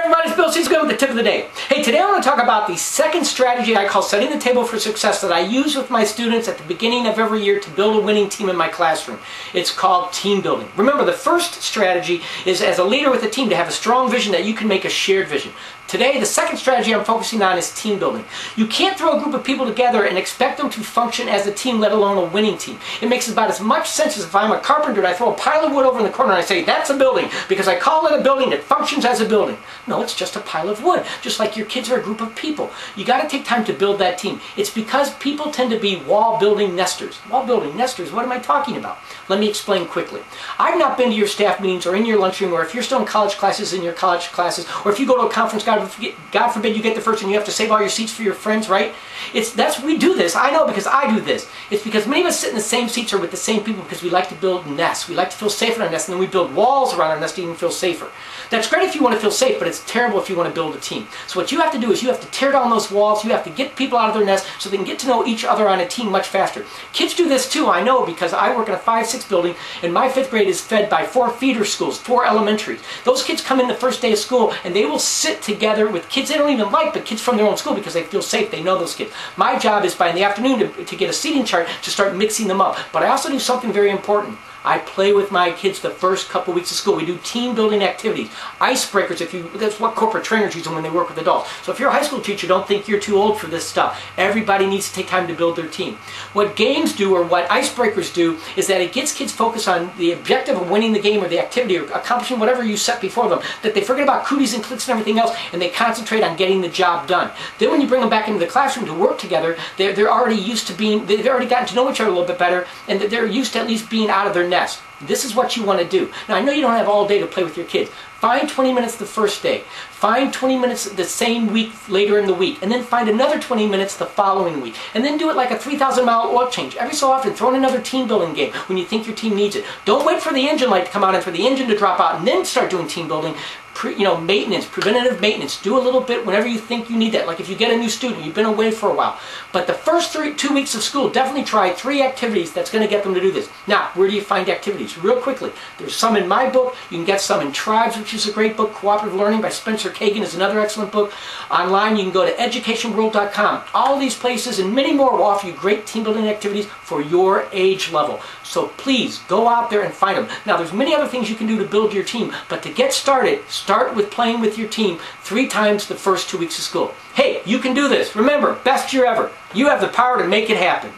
everybody, it's Bill. Let's go with the tip of the day. Hey, today I want to talk about the second strategy I call setting the table for success that I use with my students at the beginning of every year to build a winning team in my classroom. It's called team building. Remember, the first strategy is as a leader with a team to have a strong vision that you can make a shared vision. Today, the second strategy I'm focusing on is team building. You can't throw a group of people together and expect them to function as a team, let alone a winning team. It makes about as much sense as if I'm a carpenter and I throw a pile of wood over in the corner and I say, that's a building, because I call it a building that functions as a building. No, it's just a pile of wood, just like your kids are a group of people. You got to take time to build that team. It's because people tend to be wall-building nesters. Wall-building nesters, what am I talking about? Let me explain quickly. I've not been to your staff meetings or in your lunchroom, or if you're still in college classes, in your college classes, or if you go to a conference, God forbid you get the first and you have to save all your seats for your friends, right? We do this. I know because I do this. It's because many of us sit in the same seats or with the same people because we like to build nests. We like to feel safe in our nest, and then we build walls around our nest to even feel safer. That's great if you want to feel safe, but it's terrible if you want to build a team. So what you have to do is you have to tear down those walls. You have to get people out of their nest so they can get to know each other on a team much faster. Kids do this too, I know, because I work in a 5-6 building, and my 5th grade is fed by 4 feeder schools, 4 elementaries. Those kids come in the first day of school, and they will sit together with kids they don't even like, but kids from their own school because they feel safe. They know those kids. My job is by in the afternoon to get a seating chart to start mixing them up. But I also do something very important. I play with my kids the first couple weeks of school. We do team building activities. Icebreakers, that's what corporate trainers use them when they work with adults. So if you're a high school teacher, don't think you're too old for this stuff. Everybody needs to take time to build their team. What games do, or what icebreakers do, is that it gets kids focused on the objective of winning the game or the activity or accomplishing whatever you set before them, that they forget about cooties and clicks and everything else, and they concentrate on getting the job done. Then when you bring them back into the classroom to work together, they're already used to they've already gotten to know each other a little bit better, and they're used to at least being out of their nest. This is what you want to do. Now, I know you don't have all day to play with your kids. Find 20 minutes the first day. Find 20 minutes the same week later in the week. And then find another 20 minutes the following week. And then do it like a 3,000-mile oil change. Every so often, throw in another team building game when you think your team needs it. Don't wait for the engine light to come out and for the engine to drop out and then start doing team building. Maintenance, preventative maintenance. Do a little bit whenever you think you need that. Like if you get a new student, you've been away for a while. But the first 2 weeks of school, definitely try 3 activities that's going to get them to do this. Now, where do you find activities? Real quickly, there's some in my book. You can get some in Tribes, which is a great book. Cooperative Learning by Spencer Kagan is another excellent book. Online, you can go to educationworld.com. All these places and many more will offer you great team building activities for your age level. So please, go out there and find them. Now, there's many other things you can do to build your team, but to get started, start with playing with your team 3 times the first 2 weeks of school. Hey, you can do this. Remember, best year ever. You have the power to make it happen.